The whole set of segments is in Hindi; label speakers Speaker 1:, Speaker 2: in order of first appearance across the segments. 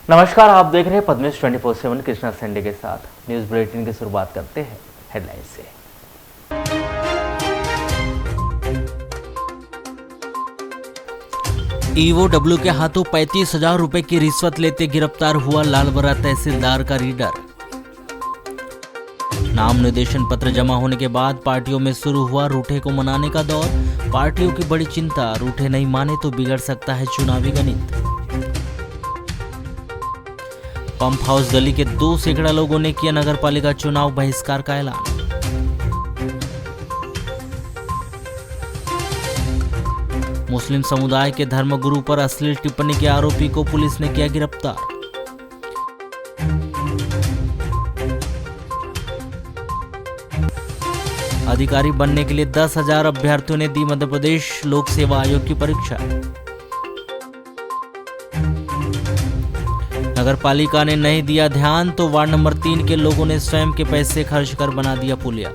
Speaker 1: नमस्कार, आप देख रहे हैं पद्मेश 24/7 कृष्णा संडे के साथ। न्यूज बुलेटिन की शुरुआत करते हैं हेडलाइन से।
Speaker 2: ईओडब्ल्यू के हाथों 35,000 रुपए की रिश्वत लेते गिरफ्तार हुआ लालबरा तहसीलदार का रीडर। नाम निर्देशन पत्र जमा होने के बाद पार्टियों में शुरू हुआ रूठे को मनाने का दौर। पार्टियों की बड़ी चिंता, रूठे नहीं माने तो बिगड़ सकता है चुनावी गणित। पंप हाउस गली के 2 सैकड़ा लोगों ने किया नगरपालिका चुनाव बहिष्कार का ऐलान। मुस्लिम समुदाय के धर्मगुरु पर अश्लील टिप्पणी के आरोपी को पुलिस ने किया गिरफ्तार। अधिकारी बनने के लिए 10,000 अभ्यर्थियों ने दी मध्य प्रदेश लोक सेवा आयोग की परीक्षा। नगरपालिका ने नहीं दिया ध्यान तो वार्ड नंबर 3 के लोगों ने स्वयं के पैसे खर्च कर बना दिया पुलिया।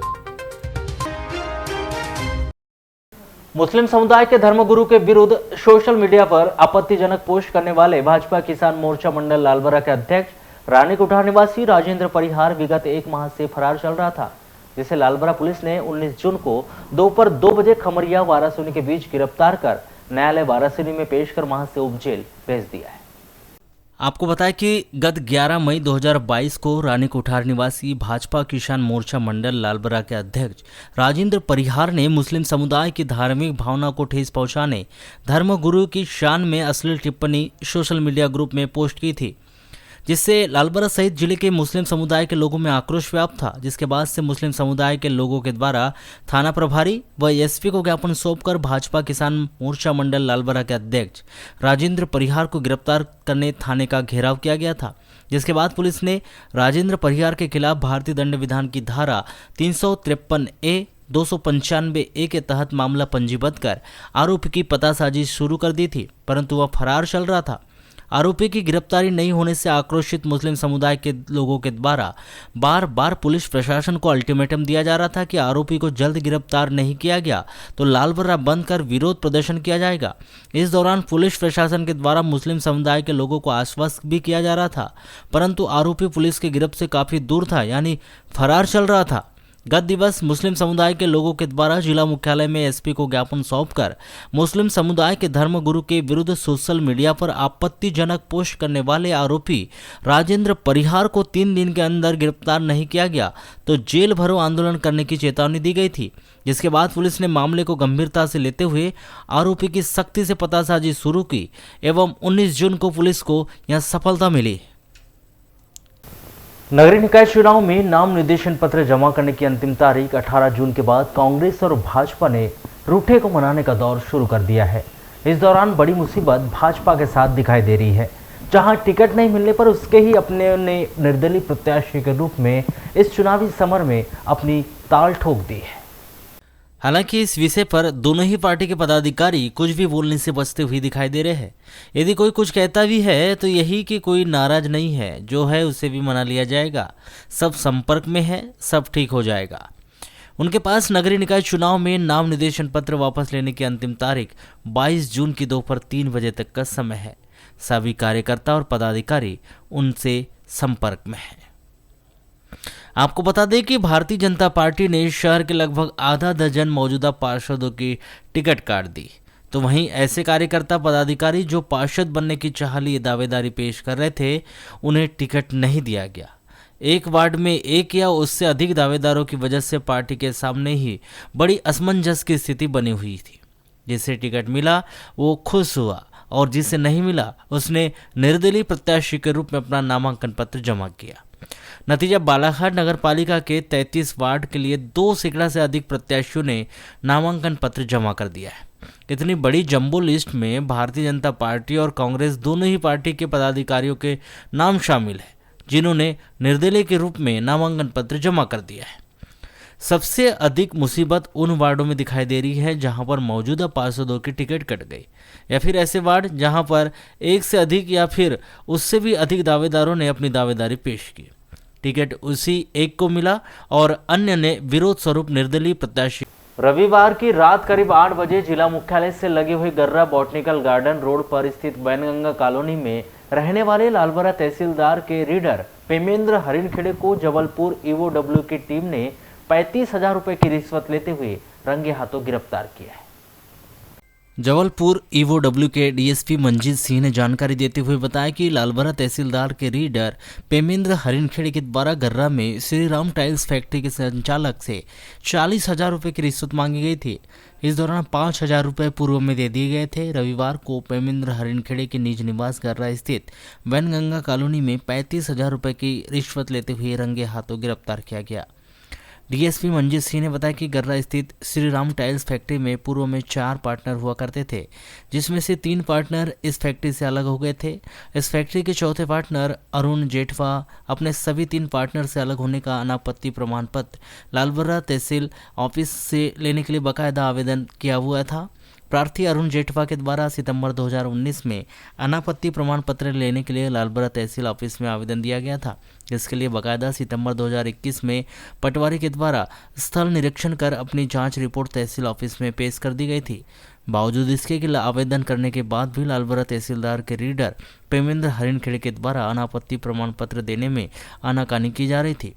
Speaker 1: मुस्लिम समुदाय के धर्मगुरु के विरुद्ध सोशल मीडिया पर आपत्तिजनक पोस्ट करने वाले भाजपा किसान मोर्चा मंडल लालबरा के अध्यक्ष रानीकुठार निवासी राजेंद्र परिहार विगत 1 माह से फरार चल रहा था, जिसे लालबरा पुलिस ने 19 जून को दोपहर 2 बजे खमरिया वारासिनी के बीच गिरफ्तार कर न्यायालय वारासिनी में पेश कर वहां से उप जेल भेज दिया है।
Speaker 2: आपको बताएं कि गत 11 मई 2022 को रानीकुठार निवासी भाजपा किसान मोर्चा मंडल लालबरा के अध्यक्ष राजेंद्र परिहार ने मुस्लिम समुदाय की धार्मिक भावना को ठेस पहुंचाने धर्मगुरु की शान में अश्लील टिप्पणी सोशल मीडिया ग्रुप में पोस्ट की थी, जिससे लालबरा सहित जिले के मुस्लिम समुदाय के लोगों में आक्रोश व्याप्त था। जिसके बाद से मुस्लिम समुदाय के लोगों के द्वारा थाना प्रभारी व एसपी को ज्ञापन सौंपकर भाजपा किसान मोर्चा मंडल लालबरा के अध्यक्ष राजेंद्र परिहार को गिरफ्तार करने थाने का घेराव किया गया था। जिसके बाद पुलिस ने राजेंद्र परिहार के खिलाफ भारतीय दंड विधान की धारा 353A 295A के तहत मामला पंजीबद्ध कर आरोपी की पतासाजी शुरू कर दी थी, परंतु वह फरार चल रहा था। आरोपी की गिरफ्तारी नहीं होने से आक्रोशित मुस्लिम समुदाय के लोगों के द्वारा बार बार पुलिस प्रशासन को अल्टीमेटम दिया जा रहा था कि आरोपी को जल्द गिरफ्तार नहीं किया गया तो लालबरा बंद कर विरोध प्रदर्शन किया जाएगा। इस दौरान पुलिस प्रशासन के द्वारा मुस्लिम समुदाय के लोगों को आश्वस्त भी किया जा रहा था, परंतु आरोपी पुलिस की गिरफ्त से काफी दूर था, यानी फरार चल रहा था। गत दिवस मुस्लिम समुदाय के लोगों के द्वारा जिला मुख्यालय में एसपी को ज्ञापन सौंपकर मुस्लिम समुदाय के धर्मगुरु के विरुद्ध सोशल मीडिया पर आपत्तिजनक पोस्ट करने वाले आरोपी राजेंद्र परिहार को 3 दिन के अंदर गिरफ्तार नहीं किया गया तो जेल भरो आंदोलन करने की चेतावनी दी गई थी। जिसके बाद पुलिस ने मामले को गंभीरता से लेते हुए आरोपी की सख्ती से पतासाजी शुरू की एवं 19 जून को पुलिस को यह सफलता मिली।
Speaker 1: नगरीय निकाय चुनाव में नाम निर्देशन पत्र जमा करने की अंतिम तारीख 18 जून के बाद कांग्रेस और भाजपा ने रूठे को मनाने का दौर शुरू कर दिया है। इस दौरान बड़ी मुसीबत भाजपा के साथ दिखाई दे रही है, जहां टिकट नहीं मिलने पर उसके ही अपने ने निर्दलीय प्रत्याशी के रूप में इस चुनावी समर में अपनी ताल ठोक दी है।
Speaker 2: हालांकि इस विषय पर दोनों ही पार्टी के पदाधिकारी कुछ भी बोलने से बचते हुए दिखाई दे रहे हैं। यदि कोई कुछ कहता भी है तो यही कि कोई नाराज नहीं है, जो है उसे भी मना लिया जाएगा, सब संपर्क में है, सब ठीक हो जाएगा। उनके पास नगरीय निकाय चुनाव में नाम निर्देशन पत्र वापस लेने की अंतिम तारीख 22 जून की दोपहर 3 बजे तक का समय है। सभी कार्यकर्ता और पदाधिकारी उनसे संपर्क में हैं। आपको बता दें कि भारतीय जनता पार्टी ने शहर के लगभग आधा दर्जन मौजूदा पार्षदों की टिकट काट दी, तो वहीं ऐसे कार्यकर्ता पदाधिकारी जो पार्षद बनने की चाह लिए दावेदारी पेश कर रहे थे, उन्हें टिकट नहीं दिया गया। एक वार्ड में 1 या उससे अधिक दावेदारों की वजह से पार्टी के सामने ही बड़ी असमंजस की स्थिति बनी हुई थी। जिसे टिकट मिला वो खुश हुआ और जिसे नहीं मिला उसने निर्दलीय प्रत्याशी के रूप में अपना नामांकन पत्र जमा किया। नतीजा बालाघाट नगर पालिका के 33 वार्ड के लिए 2 सैकड़ा से अधिक प्रत्याशियों ने नामांकन पत्र जमा कर दिया है। इतनी बड़ी जंबो लिस्ट में भारतीय जनता पार्टी और कांग्रेस दोनों ही पार्टी के पदाधिकारियों के नाम शामिल है, जिन्होंने निर्दलीय के रूप में नामांकन पत्र जमा कर दिया है। सबसे अधिक मुसीबत उन वार्डों में दिखाई दे रही है जहां पर मौजूदा पार्षदों की टिकट कट गई, या फिर ऐसे वार्ड जहां पर 1 से अधिक या फिर उससे भी अधिक दावेदारों ने अपनी दावेदारी पेश की। टिकट उसी एक को मिला और अन्य ने विरोध स्वरूप निर्दलीय प्रत्याशी।
Speaker 1: रविवार की रात करीब 8 बजे जिला मुख्यालय से लगे हुए गर्रा बॉटनिकल गार्डन रोड पर स्थित वैनगंगा कॉलोनी में रहने वाले लालबरा तहसीलदार के रीडर पेमेंद्र हरिनखेड़े को जबलपुर ईओडब्ल्यू की टीम ने 35,000 रुपए की रिश्वत लेते हुए रंगे हाथों गिरफ्तार किया है।
Speaker 2: जबलपुर ईओडब्ल्यू के डीएसपी मंजीत सिंह ने जानकारी देते हुए बताया कि लालबरा तहसीलदार के रीडर पेमेंद्र हरिनखेड़े के द्वारा गर्रा में श्री राम टाइल्स फैक्ट्री के संचालक से 40,000 रुपये की रिश्वत मांगी गई थी। इस दौरान 5,000 रुपये पूर्व में दे दिए गए थे। रविवार को पेमेंद्र हरिनखेड़े के निज निवास गर्रा स्थित वैनगंगा कॉलोनी में 35,000 रुपये की रिश्वत लेते हुए रंगे हाथों गिरफ्तार किया गया। डीएसपी मंजीत सिंह ने बताया कि गर्रा स्थित श्री राम टाइल्स फैक्ट्री में पूर्व में 4 पार्टनर हुआ करते थे, जिसमें से 3 पार्टनर इस फैक्ट्री से अलग हो गए थे। इस फैक्ट्री के चौथे पार्टनर अरुण जेठवा अपने सभी 3 पार्टनर से अलग होने का अनापत्ति प्रमाण पत्र लालबरा तहसील ऑफिस से लेने के लिए बाकायदा आवेदन किया हुआ था। प्रार्थी अरुण जेठवा के द्वारा सितंबर 2019 में अनापत्ति प्रमाण पत्र लेने के लिए लालबरा तहसील ऑफिस में आवेदन दिया गया था। इसके लिए बाकायदा सितंबर 2021 में पटवारी के द्वारा स्थल निरीक्षण कर अपनी जांच रिपोर्ट तहसील ऑफिस में पेश कर दी गई थी। बावजूद इसके कि आवेदन करने के बाद भी लालबरा तहसीलदार के रीडर पेमेंद्र हरिनखेड़े के द्वारा अनापत्ति प्रमाण पत्र देने में आनाकानी की जा रही थी।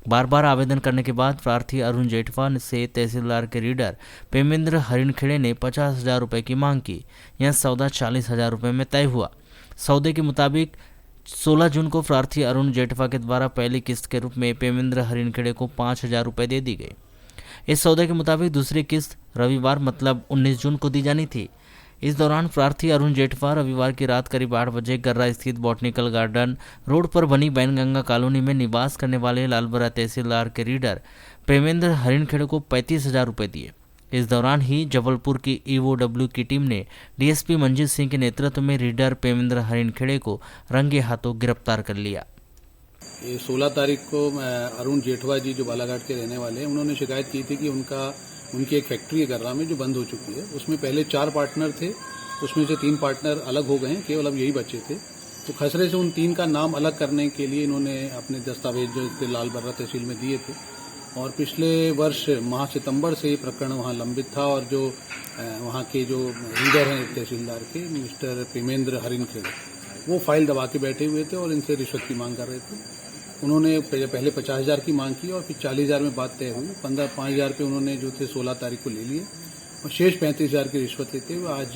Speaker 2: बार बार आवेदन करने के बाद प्रार्थी अरुण जेठवा से तहसीलदार के रीडर पेमेंद्र हरिनखेड़े ने 50,000 रुपये की मांग की। यह सौदा 40,000 रुपये में तय हुआ। सौदे के मुताबिक 16 जून को प्रार्थी अरुण जेठवा के द्वारा पहली किस्त के रूप में पेमेंद्र हरिनखेड़े को 5,000 रुपये दे दी गई। इस सौदे के मुताबिक दूसरी किस्त रविवार मतलब 19 जून को दी जानी थी। इस दौरान प्रार्थी अरुण जेठवा रविवार की रात करीब 8 बजे गर्रा स्थित बॉटनिकल गार्डन रोड पर बनी वैनगंगा कॉलोनी में निवास करने वाले लालबरा तहसीलदार के रीडर पेमेंद्र हरिनखेड़े को 35,000 रुपये दिए। इस दौरान ही जबलपुर की ईओडब्ल्यू की टीम ने डीएसपी मंजीत सिंह के नेतृत्व में रीडर पेमेंद्र हरिनखेड़े को रंगे हाथों गिरफ्तार कर लिया।
Speaker 3: 16 तारीख को अरुण जेठवा जी जो बालाघाट के रहने वाले हैं, उन्होंने शिकायत की थी कि उनकी एक फैक्ट्री है गर्रा में जो बंद हो चुकी है। उसमें पहले 4 पार्टनर थे, उसमें से 3 पार्टनर अलग हो गए हैं, केवल अब यही बचे थे। तो खसरे से उन 3 का नाम अलग करने के लिए इन्होंने अपने दस्तावेज जो थे लालबरा तहसील में दिए थे और पिछले वर्ष माह सितंबर से ये प्रकरण वहाँ लंबित था और जो वहाँ के जो रीडर हैं तहसीलदार के मिस्टर पेमेंद्र हरिनखेड़े, वो फाइल दबा के बैठे हुए थे और इनसे रिश्वत की मांग कर रहे थे। उन्होंने पहले 50,000 की मांग की और फिर 40,000 में बात तय हुई। 5,000 रुपये उन्होंने जो थे 16 तारीख को ले लिए और शेष 35,000 की रिश्वत लेते हुए आज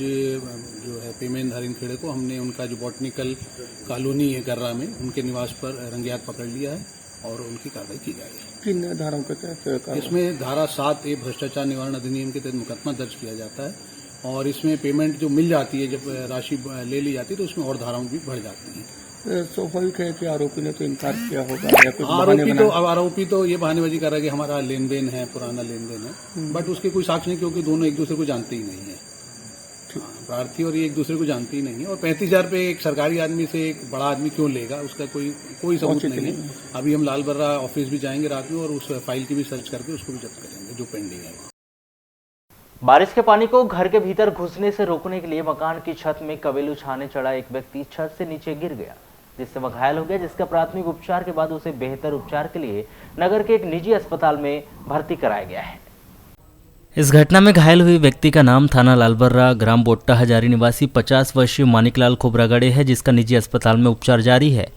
Speaker 3: जो है पेमेंद्र हरिनखेड़े को हमने उनका जो बॉटनिकल कॉलोनी है गर्रा में उनके निवास पर रंगे हाथ पकड़ लिया है और उनकी कार्रवाई की जाएगी।
Speaker 4: किन धाराओं के तहत?
Speaker 3: इसमें धारा 7A भ्रष्टाचार निवारण अधिनियम के तहत मुकदमा दर्ज किया जाता है और इसमें पेमेंट जो मिल जाती है, जब राशि ले ली जाती है तो उसमें और धाराएं भी बढ़ जाती हैं।
Speaker 4: स्वाभाविक है कि आरोपी ने तो इनकार किया होगा या कुछ
Speaker 3: आरोपी तो ये बहानेबाजी कर रहा है कि हमारा लेन देन है, पुराना लेन देन है, बट उसके कोई साक्ष्य नहीं क्योंकि दोनों एक दूसरे को जानते ही नहीं है। प्रार्थी और ये एक दूसरे को जानते ही नहीं है और 35,000 रुपये एक सरकारी आदमी से एक बड़ा आदमी क्यों लेगा, उसका कोई सबूत नहीं है। अभी हम लालबरा ऑफिस भी जाएंगे रात में और उस फाइल की भी सर्च करके उसको भी जब्त करेंगे जो पेंडिंग है।
Speaker 1: बारिश के पानी को घर के भीतर घुसने से रोकने के लिए मकान की छत में कवेलू छाने चढ़ा एक व्यक्ति छत से नीचे गिर गया, जिससे वह घायल हो गया, जिसका प्राथमिक उपचार के बाद उसे बेहतर उपचार के लिए नगर के एक निजी अस्पताल में भर्ती कराया गया है।
Speaker 2: इस घटना में घायल हुए व्यक्ति का नाम थाना लालबर्रा ग्राम बोट्टा हजारी निवासी 50 वर्षीय मानिकलाल खोबरागड़े है, जिसका निजी अस्पताल में उपचार जारी है।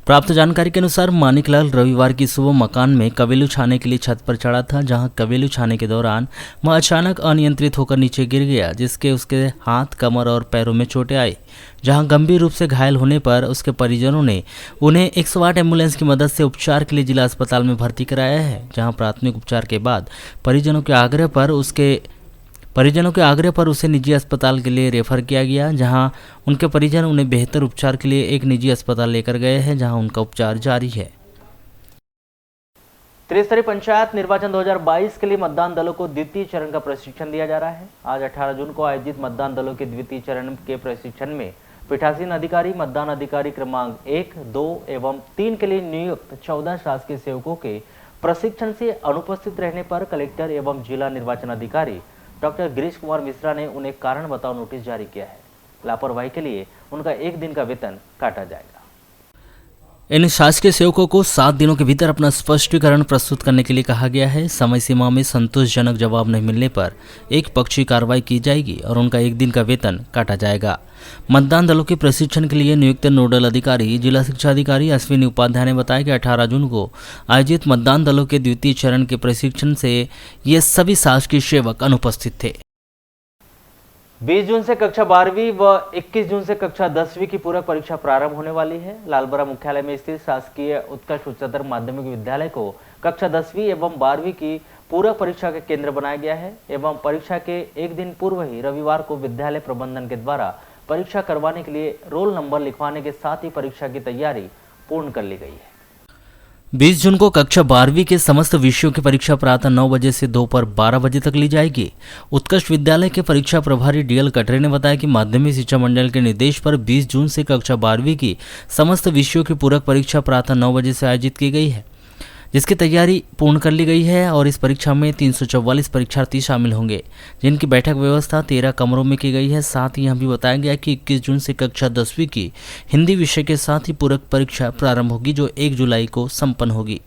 Speaker 2: प्राप्त जानकारी के अनुसार मानिकलाल रविवार की सुबह मकान में कवेलू छाने के लिए छत पर चढ़ा था, जहां कवेलू छाने के दौरान वह अचानक अनियंत्रित होकर नीचे गिर गया, जिसके उसके हाथ, कमर और पैरों में चोटें आई। जहां गंभीर रूप से घायल होने पर उसके परिजनों ने उन्हें 108 एम्बुलेंस की मदद से उपचार के लिए जिला अस्पताल में भर्ती कराया है, जहां प्राथमिक उपचार के बाद परिजनों के आग्रह पर उसे निजी अस्पताल के लिए रेफर किया गया, जहां उनके परिजन उन्हें बेहतर उपचार के लिए एक निजी अस्पताल लेकर गए हैं, जहां उनका उपचार जारी है।
Speaker 1: त्रिस्तरीय पंचायत निर्वाचन 2022 के लिए मतदान दलों को द्वितीय चरण का प्रशिक्षण दिया जा रहा है। आज 18 जून को आयोजित मतदान दलों के द्वितीय चरण के प्रशिक्षण में पीठासीन अधिकारी, मतदान अधिकारी क्रमांक 1, 2 एवं 3 के लिए नियुक्त 14 शासकीय सेवकों के प्रशिक्षण से अनुपस्थित रहने पर कलेक्टर एवं जिला निर्वाचन अधिकारी डॉक्टर गिरीश कुमार मिश्रा ने उन्हें कारण बताओ नोटिस जारी किया है। लापरवाही के लिए उनका 1 दिन का वेतन काटा जाएगा।
Speaker 2: इन शासकीय सेवकों को 7 दिनों के भीतर अपना स्पष्टीकरण प्रस्तुत करने के लिए कहा गया है। समय सीमा में संतोषजनक जवाब नहीं मिलने पर एक पक्षी कार्रवाई की जाएगी और उनका 1 दिन का वेतन काटा जाएगा। मतदान दलों के प्रशिक्षण के लिए नियुक्त नोडल अधिकारी जिला शिक्षा अधिकारी अश्विनी उपाध्याय ने बताया कि 18 जून को आयोजित मतदान दलों के द्वितीय चरण के प्रशिक्षण से ये सभी शासकीय सेवक अनुपस्थित थे।
Speaker 1: 20 जून से कक्षा 12वीं व 21 जून से कक्षा 10वीं की पूरक परीक्षा प्रारंभ होने वाली है। लालबरा मुख्यालय में स्थित शासकीय उत्कृष्ट उच्चतर माध्यमिक विद्यालय को कक्षा 10वीं एवं 12वीं की पूरक परीक्षा का केंद्र बनाया गया है एवं परीक्षा के 1 दिन पूर्व ही रविवार को विद्यालय प्रबंधन के द्वारा परीक्षा करवाने के लिए रोल नंबर लिखवाने के साथ ही परीक्षा की तैयारी पूर्ण कर ली गई है।
Speaker 2: 20 जून को कक्षा 12वीं के समस्त विषयों की परीक्षा प्रातः 9 बजे से दोपहर 12 बजे तक ली जाएगी। उत्कृष्ट विद्यालय के परीक्षा प्रभारी डीएल कटरे ने बताया कि माध्यमिक शिक्षा मंडल के निर्देश पर 20 जून से कक्षा 12वीं की समस्त विषयों की पूरक परीक्षा प्रातः 9 बजे से आयोजित की गई है, जिसकी तैयारी पूर्ण कर ली गई है और इस परीक्षा में 344 परीक्षार्थी शामिल होंगे, जिनकी बैठक व्यवस्था 13 कमरों में की गई है। साथ ही यह भी बताया गया कि 21 जून से कक्षा 10वीं की हिंदी विषय के साथ ही पूरक परीक्षा प्रारंभ होगी, जो 1 जुलाई को संपन्न होगी।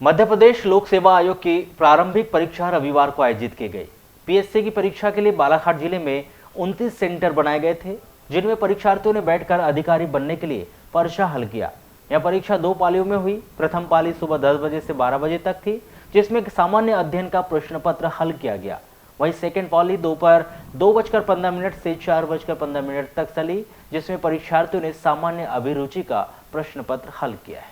Speaker 1: मध्य प्रदेश लोक सेवा आयोग की प्रारंभिक परीक्षा रविवार को आयोजित की गई। पीएससी की परीक्षा के लिए बालाघाट जिले में 29 सेंटर बनाए गए थे, जिनमें परीक्षार्थियों ने बैठकर अधिकारी बनने के लिए पर्चा हल किया। यह परीक्षा 2 पालियों में हुई। प्रथम पाली सुबह 10 बजे से 12 बजे तक थी, जिसमें सामान्य अध्ययन का प्रश्न पत्र हल किया गया। वहीं सेकेंड पाली दोपहर 2:15 से 4:15 तक चली, जिसमें परीक्षार्थियों ने सामान्य अभिरुचि का प्रश्न पत्र हल किया है।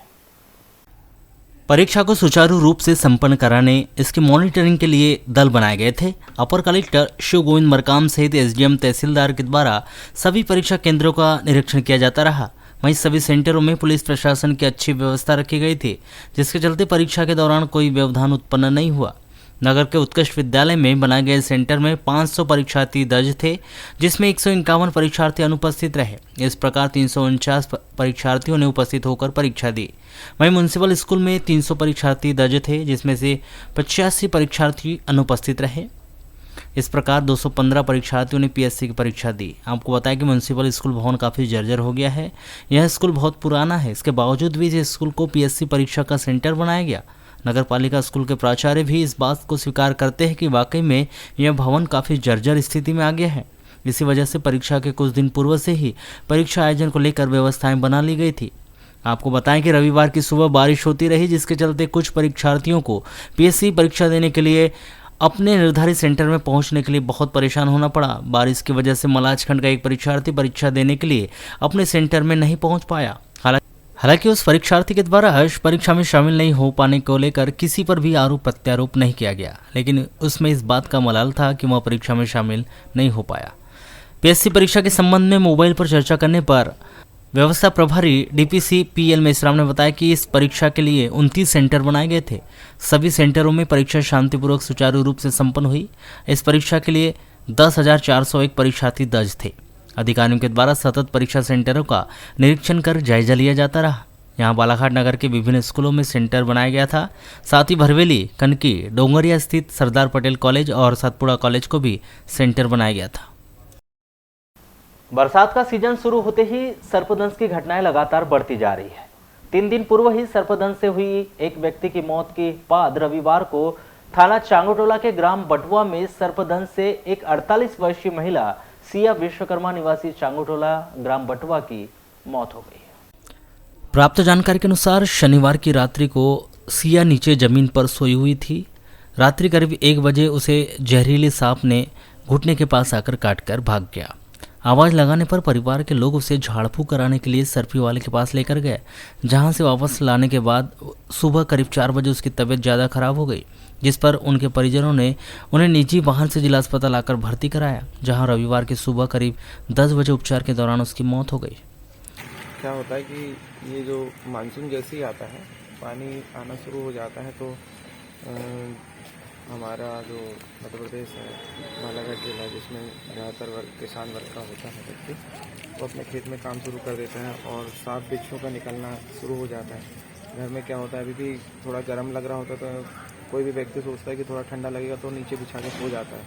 Speaker 2: परीक्षा को सुचारू रूप से संपन्न कराने इसकी मॉनिटरिंग के लिए दल बनाए गए थे। अपर कलेक्टर शिव गोविंद मरकाम सहित एसडीएम तहसीलदार के द्वारा सभी परीक्षा केंद्रों का निरीक्षण किया जाता रहा। वहीं सभी सेंटरों में पुलिस प्रशासन की अच्छी व्यवस्था रखी गई थी, जिसके चलते परीक्षा के दौरान कोई व्यवधान उत्पन्न नहीं हुआ। नगर के उत्कृष्ट विद्यालय में बनाए गए सेंटर में 500 परीक्षार्थी दर्ज थे, जिसमें 151 परीक्षार्थी अनुपस्थित रहे। इस प्रकार 349 परीक्षार्थियों ने उपस्थित होकर परीक्षा दी। वहीं म्यूनिसिपल स्कूल में 300 परीक्षार्थी दर्ज थे, जिसमें से 85 परीक्षार्थी अनुपस्थित रहे। इस प्रकार 215 परीक्षार्थियों ने पीएससी की परीक्षा दी। आपको बताया कि म्यूनिसिपल स्कूल भवन काफ़ी जर्जर हो गया है। यह स्कूल बहुत पुराना है, इसके बावजूद भी इस स्कूल को पीएससी परीक्षा का सेंटर बनाया गया। नगर पालिका स्कूल के प्राचार्य भी इस बात को स्वीकार करते हैं कि वाकई में यह भवन काफ़ी जर्जर स्थिति में आ गया है। इसी वजह से परीक्षा के कुछ दिन पूर्व से ही परीक्षा आयोजन को लेकर व्यवस्थाएं बना ली गई थी। आपको बताएं कि रविवार की सुबह बारिश होती रही, जिसके चलते कुछ परीक्षार्थियों को पीएससी परीक्षा देने के लिए अपने निर्धारित सेंटर में पहुंचने के लिए बहुत परेशान होना पड़ा। बारिश की वजह से मलाजखंड का एक परीक्षार्थी परीक्षा देने के लिए अपने सेंटर में नहीं पहुंच पाया। हालांकि उस परीक्षार्थी के द्वारा परीक्षा में शामिल नहीं हो पाने को लेकर किसी पर भी आरोप प्रत्यारोप नहीं किया गया, लेकिन उसमें इस बात का मलाल था कि वह परीक्षा में शामिल नहीं हो पाया। पीएससी परीक्षा के संबंध में मोबाइल पर चर्चा करने पर व्यवस्था प्रभारी डीपीसी पीएल मेश्राम ने बताया कि इस परीक्षा के लिए 29 सेंटर बनाए गए थे। सभी सेंटरों में परीक्षा शांतिपूर्वक सुचारू रूप से संपन्न हुई। इस परीक्षा के लिए 10,401 परीक्षार्थी दर्ज थे। अधिकारियों के द्वारा सतत परीक्षा सेंटरों का निरीक्षण कर जायजा लिया जाता रहा। यहाँ बालाघाट नगर के विभिन्न स्कूलों में सेंटर बनाया गया था। साथ ही भरवेली, कनकी, डोंगरिया स्थित सरदार पटेल कॉलेज और सतपुड़ा कॉलेज को भी सेंटर बनाया गया था।
Speaker 1: बरसात का सीजन शुरू होते ही सर्पदंश की घटनाएं लगातार बढ़ती जा रही है। 3 दिन पूर्व ही सर्पदंश से हुई एक व्यक्ति की मौत के बाद रविवार को थाना चांगोटोला के ग्राम बटुआ में सर्पदंश से एक 48 वर्षीय महिला सिया विश्वकर्मा निवासी चांगोटोला ग्राम बटुआ की मौत हो गई है।
Speaker 2: प्राप्त जानकारी के अनुसार शनिवार की रात्रि को सिया नीचे जमीन पर सोई हुई थी। रात्रि करीब 1 बजे उसे जहरीले सांप ने घुटने के पास आकर काटकर भाग गया। आवाज़ लगाने पर परिवार के लोग उसे झाड़ फूंक कराने के लिए सर्पी वाले के पास लेकर गए, जहां से वापस लाने के बाद सुबह करीब 4 बजे उसकी तबीयत ज़्यादा खराब हो गई, जिस पर उनके परिजनों ने उन्हें निजी वाहन से जिला अस्पताल आकर भर्ती कराया, जहां रविवार की सुबह करीब 10 बजे उपचार के दौरान उसकी मौत हो गई।
Speaker 4: क्या होता है कि ये जो मानसून जैसे ही आता है, पानी आना शुरू हो जाता है, तो हमारा जो मध्य प्रदेश है, बालाघाट जिला, जिसमें ज़्यादातर वर्ग किसान वर्ग का होता है व्यक्ति, वो अपने खेत में काम शुरू कर देते हैं और सांप बिच्छू का निकलना शुरू हो जाता है। घर में क्या होता है, अभी भी थोड़ा गर्म लग रहा होता है तो कोई भी व्यक्ति सोचता है कि थोड़ा ठंडा लगेगा तो नीचे बिछा के सो जाता है,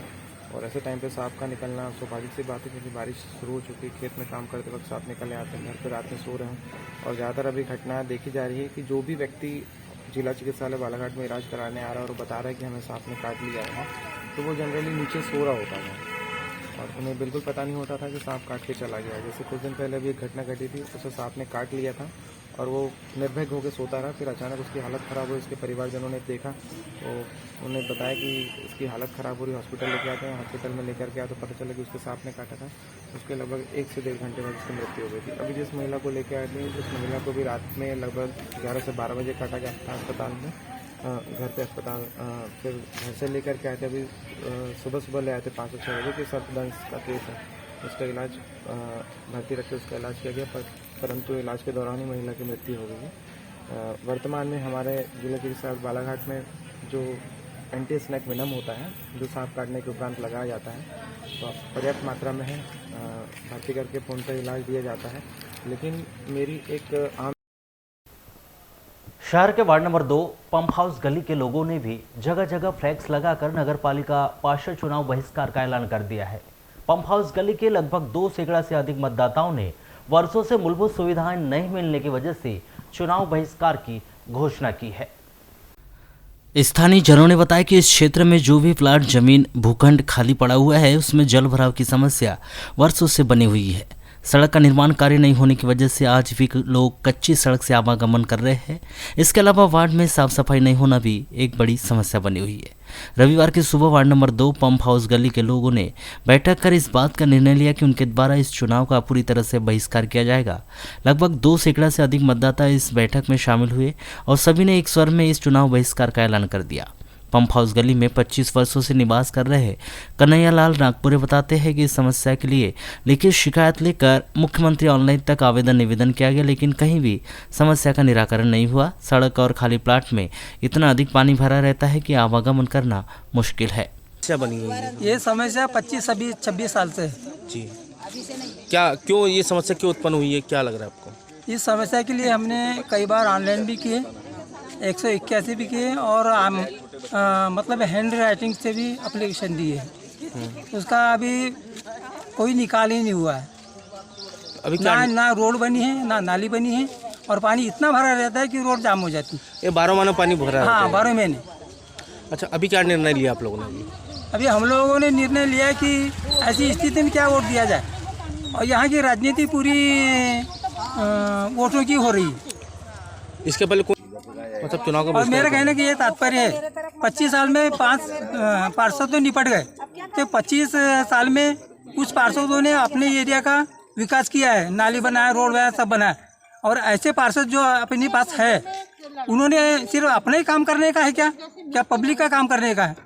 Speaker 4: और ऐसे टाइम पे सांप का निकलना स्वाभाविक सी बात है, क्योंकि बारिश शुरू हो चुकी है। खेत में काम करते वक्त सांप निकले आते हैं, घर पर रात में सो रहे हैं। और ज़्यादातर अभी घटना देखी जा रही है कि जो भी व्यक्ति जिला चिकित्सालय बालाघाट में इलाज कराने आ रहा है और बता रहा है कि हमें सांप ने काट लिया है, तो वो जनरली नीचे सो रहा होता है और उन्हें बिल्कुल पता नहीं होता था कि सांप काट के चला गया। जैसे कुछ दिन पहले भी एक घटना घटी थी, उसे सांप ने काट लिया था और वो निर्भय होकर सोता रहा। फिर अचानक उसकी हालत ख़राब हुई। उसके परिवारजनों ने देखा तो उन्हें बताया कि उसकी हालत ख़राब हो रही, हॉस्पिटल लेके आते हैं। हॉस्पिटल में लेकर के आया तो पता चला कि उसके सांप ने काटा था। उसके लगभग 1 से 1.5 घंटे बाद उसकी मृत्यु हो गई थी। अभी जिस महिला को लेकर आए थे, उस महिला को भी रात में लगभग 11 से 12 बजे काटा गया था अस्पताल में, घर पे अस्पताल। फिर घर से लेकर के आए थे, अभी सुबह ले आए थे 5 से 6 बजे कि सर्पदंश का केस है। उसका इलाज भर्ती रख के उसका इलाज किया गया, परंतु इलाज के दौरान ही महिला की मृत्यु हो गई। वर्तमान में हमारे जिले चिकित्सालय बालाघाट में जो एंटी स्नेक वेनम होता है, जो सांप काटने के उपरांत लगाया जाता है, तो पर्याप्त मात्रा में है। भर्ती करके पूर्णतः इलाज दिया जाता है। लेकिन मेरी एक आम
Speaker 1: शहर के वार्ड नंबर 2 पंप हाउस गली के लोगों ने भी जगह जगह फ्लैक्स लगाकर नगर पालिका पार्षद चुनाव बहिष्कार का ऐलान कर दिया है। पंप हाउस गली के लगभग 2 सैकड़ा से अधिक मतदाताओं ने वर्षों से मूलभूत सुविधाएं नहीं मिलने की वजह से चुनाव बहिष्कार की घोषणा की है।
Speaker 2: स्थानीय जनों ने बताया कि इस क्षेत्र में जो भी प्लाट जमीन भूखंड खाली पड़ा हुआ है, उसमें जल भराव की समस्या वर्षों से बनी हुई है। सड़क का निर्माण कार्य नहीं होने की वजह से आज भी लोग कच्ची सड़क से आवागमन कर रहे हैं। इसके अलावा वार्ड में साफ सफाई नहीं होना भी एक बड़ी समस्या बनी हुई है। रविवार की सुबह वार्ड नंबर 2 पंप हाउस गली के लोगों ने बैठक कर इस बात का निर्णय लिया कि उनके द्वारा इस चुनाव का पूरी तरह से बहिष्कार किया जाएगा। लगभग 2 सैकड़ा से अधिक मतदाता इस बैठक में शामिल हुए और सभी ने एक स्वर में इस चुनाव बहिष्कार का ऐलान कर दिया। पंप हाउस गली में 25 वर्षों से निवास कर रहे कन्हैया लाल नागपुरे बताते हैं कि इस समस्या के लिए लिखित शिकायत लेकर मुख्यमंत्री ऑनलाइन तक आवेदन निवेदन किया गया, लेकिन कहीं भी समस्या का निराकरण नहीं हुआ। सड़क और खाली प्लाट में इतना अधिक पानी भरा रहता है कि आवागमन करना मुश्किल है।
Speaker 5: समस्या बनी हुई है
Speaker 6: ये समस्या 25-26 साल से है।
Speaker 5: जी, क्यों ये समस्या क्यों उत्पन्न हुई है, क्या लग रहा है आपको?
Speaker 6: इस समस्या के लिए हमने कई बार ऑनलाइन भी किए, 181 भी किए और मतलब हैंड राइटिंग से भी एप्लीकेशन दिए। उसका अभी कोई निकाल ही नहीं हुआ है।
Speaker 5: अभी
Speaker 6: ना रोड बनी है, ना नाली बनी है और पानी इतना भरा रहता है कि रोड जाम हो जाती है।
Speaker 5: ये 12 महीने पानी भरा है?
Speaker 6: हाँ, 12 महीने।
Speaker 5: अच्छा, अभी क्या निर्णय लिया आप लोगों ने?
Speaker 6: अभी हम लोगों ने निर्णय लिया कि ऐसी स्थिति में क्या वोट दिया जाए, और यहाँ की राजनीति पूरी वोटों की हो रही है।
Speaker 5: इसके पहले मतलब चुनाव का
Speaker 6: और मेरा कहने का ये तात्पर्य है, 25 साल में 5 पार्षद तो निपट गए, तो 25 साल में कुछ पार्षदों ने अपने एरिया का विकास किया है, नाली बनाया, रोड बनाया, सब बनाया। और ऐसे पार्षद जो अपने पास है, उन्होंने सिर्फ अपने ही काम करने का है क्या पब्लिक का काम करने का है?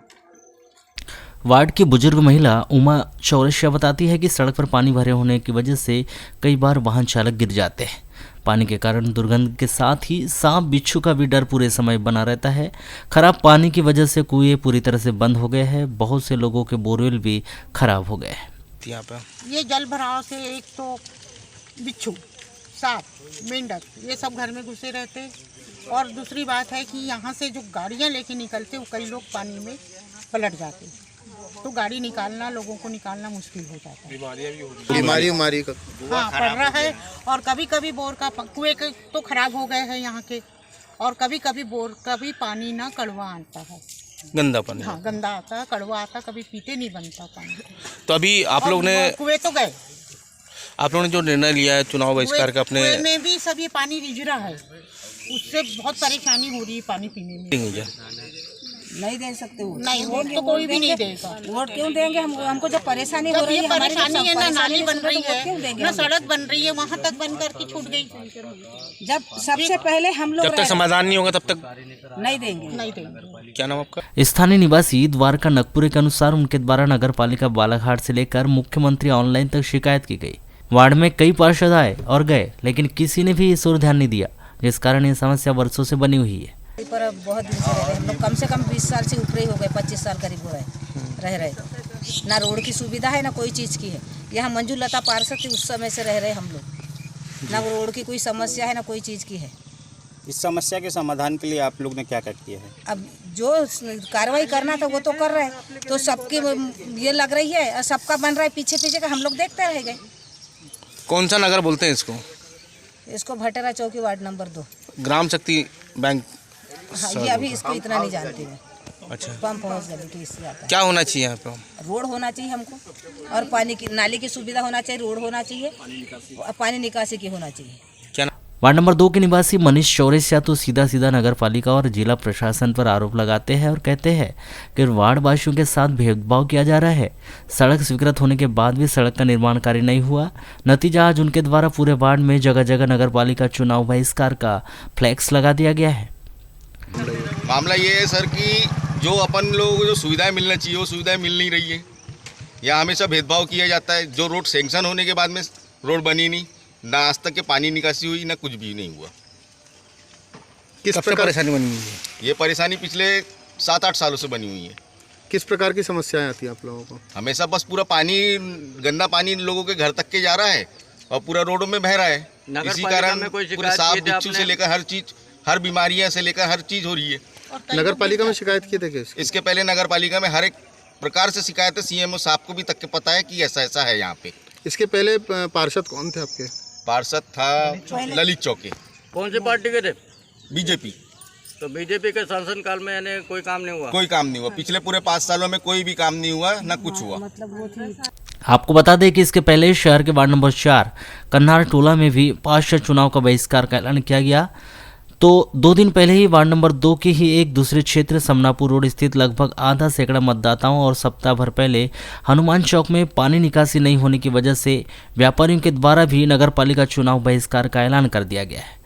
Speaker 2: वार्ड की बुजुर्ग महिला उमा चौरसिया बताती है कि सड़क पर पानी भरे होने की वजह से कई बार वाहन चालक गिर जाते हैं। पानी के कारण दुर्गंध के साथ ही सांप बिच्छू का भी डर पूरे समय बना रहता है। खराब पानी की वजह से कुएं पूरी तरह से बंद हो गए हैं। बहुत से लोगों के बोरवेल भी खराब हो गए हैं।
Speaker 5: यहाँ पे
Speaker 7: ये जल भराव से एक तो बिच्छू, सांप, मेंढक ये सब घर में घुसे रहते हैं, और दूसरी बात है कि यहाँ से जो गाड़ियाँ लेके निकलते वो कई लोग पानी में पलट जाते हैं, तो गाड़ी निकालना, लोगों को निकालना मुश्किल हो जाता है। बीमारियाँ भी हो रही हैं, बीमारी का हाँ पड़ रहा है। और कभी कभी बोर का कुएं तो खराब हो गए हैं यहाँ के, और कभी कभी बोर का भी पानी ना कड़वा आता है,
Speaker 5: गंदा पानी।
Speaker 7: हाँ, गंदा आता है, कड़वा आता, कभी पीते नहीं बनता पानी।
Speaker 5: तो अभी आप लोग ने
Speaker 7: कुएं तो गए,
Speaker 5: आप लोगों ने जो निर्णय लिया है चुनाव बहिष्कार का, अपने
Speaker 7: कुएं में भी सब ये पानी रिझ रहा है, उससे बहुत परेशानी हो रही है पानी पीने में।
Speaker 8: नहीं दे सकते वो,
Speaker 7: नहीं, वोट तो कोई भी नहीं देगा।
Speaker 8: वोट क्यों देंगे? हमको जब परेशानी हो
Speaker 7: जब
Speaker 8: रही
Speaker 7: ये
Speaker 8: है,
Speaker 7: परेशानी है ना, नाली बन रही
Speaker 8: क्यों देंगे?
Speaker 7: है ना, सड़क बन रही है, वहाँ तक बन करके छूट गई।
Speaker 8: जब सबसे पहले हम लोग
Speaker 5: जब तक समाधान नहीं होगा तब तक
Speaker 8: नहीं देंगे।
Speaker 7: नहीं देंगे।
Speaker 5: क्या नाम आपका?
Speaker 2: स्थानीय निवासी द्वारका नगपुरे के अनुसार उनके द्वारा नगर पालिका बालाघाट से लेकर मुख्यमंत्री ऑनलाइन तक शिकायत की गई। वार्ड में कई पार्षद आए और गए, लेकिन किसी ने भी इस ओर ध्यान नहीं दिया, जिस कारण ये समस्या वर्षों से बनी हुई है।
Speaker 8: पर बहुत दिन से रह रहे हम लोग, कम से कम 20 साल से ऊपर ही हो गए, 25 साल करीब हो रहे रहे। ना रोड की सुविधा है, ना कोई चीज़ की है। यहाँ मंजू लता पार्षद थी, उस समय से रह रहे हम लोग, ना रोड की कोई समस्या है, ना कोई चीज़ की है।
Speaker 9: इस समस्या के समाधान के लिए आप लोग ने क्या क्या किया है?
Speaker 8: अब जो कार्रवाई करना था वो तो कर रहे हैं, तो सबकी ये लग रही है और सबका बन रहा है पीछे पीछे का, हम लोग देखते रह गए।
Speaker 5: कौन सा नगर बोलते हैं इसको?
Speaker 8: इसको भटेरा चौकी वार्ड नंबर 2
Speaker 5: ग्राम शक्ति बैंक।
Speaker 8: हाँ, ये अभी इसको इतना नहीं जानती मैं।
Speaker 5: अच्छा,
Speaker 8: पंप हाउस गली के इससे आता है।
Speaker 5: क्या होना चाहिए यहाँ पे?
Speaker 8: रोड होना चाहिए हमको, और पानी की नाली की सुविधा होना चाहिए, रोड होना चाहिए, और पानी निकासी की होना चाहिए।
Speaker 5: क्या
Speaker 2: वार्ड नंबर 2 के निवासी मनीष चौरसिया तो सीधा सीधा नगर पालिका और जिला प्रशासन पर आरोप लगाते हैं और कहते हैं कि वार्ड वासियों के साथ भेदभाव किया जा रहा है। सड़क स्वीकृत होने के बाद भी सड़क का निर्माण कार्य नहीं हुआ। नतीजा आज उनके द्वारा पूरे वार्ड में जगह जगह नगर पालिका चुनाव बहिष्कार का फ्लैक्स लगा दिया गया है।
Speaker 10: मामला ये है सर कि जो अपन लोगों को जो सुविधाएं मिलना चाहिए वो सुविधाएं मिल नहीं रही है। यहाँ हमेशा भेदभाव किया जाता है। जो रोड सैंक्शन होने के बाद में रोड बनी नहीं, ना आज तक के पानी निकासी हुई, ना कुछ भी नहीं हुआ।
Speaker 5: किस प्रकार परेशानी बनी हुई है?
Speaker 10: ये परेशानी पिछले 7-8 सालों से बनी हुई है।
Speaker 11: किस प्रकार की समस्याएं आती हैं आप लोगों को?
Speaker 10: हमेशा बस पूरा पानी, गंदा पानी लोगों के घर तक के जा रहा है और पूरा रोडों में बह रहा है। इसी कारण पूरे सांप बिच्छू से लेकर हर चीज, हर बीमारियां से लेकर हर चीज हो रही है।
Speaker 11: नगर पालिका में शिकायत किए थे क्या?
Speaker 10: इसके पहले नगर पालिका में हर एक प्रकार से शिकायत है। सीएमओ साहब को भी तक के पता है कि ऐसा ऐसा है यहाँ पे।
Speaker 11: इसके पहले पार्षद कौन थे आपके?
Speaker 10: पार्षद था ललित चौके।
Speaker 12: कौन सी पार्टी के थे?
Speaker 10: बीजेपी।
Speaker 12: तो बीजेपी के शासन काल में यानी कोई काम नहीं हुआ?
Speaker 10: कोई काम नहीं हुआ। पिछले पूरे 5 सालों में कोई भी काम नहीं हुआ, ना कुछ हुआ।
Speaker 2: आपको बता दें कि इसके पहले शहर के वार्ड नंबर 4 कन्हार टोला में भी पार्षद चुनाव का बहिष्कार का ऐलान किया गया। तो 2 दिन पहले ही वार्ड नंबर 2 के ही एक दूसरे क्षेत्र समनापुर रोड स्थित लगभग आधा सैकड़ा मतदाताओं और सप्ताह भर पहले हनुमान चौक में पानी निकासी नहीं होने की वजह से व्यापारियों के द्वारा भी नगर पालिका चुनाव बहिष्कार का ऐलान कर दिया गया है।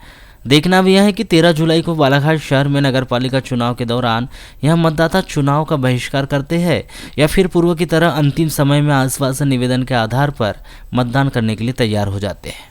Speaker 2: देखना भी यह है कि 13 जुलाई को बालाघाट शहर में नगर पालिका चुनाव के दौरान यह मतदाता चुनाव का बहिष्कार करते हैं या फिर पूर्व की तरह अंतिम समय में आश्वासन निवेदन के आधार पर मतदान करने के लिए तैयार हो जाते हैं।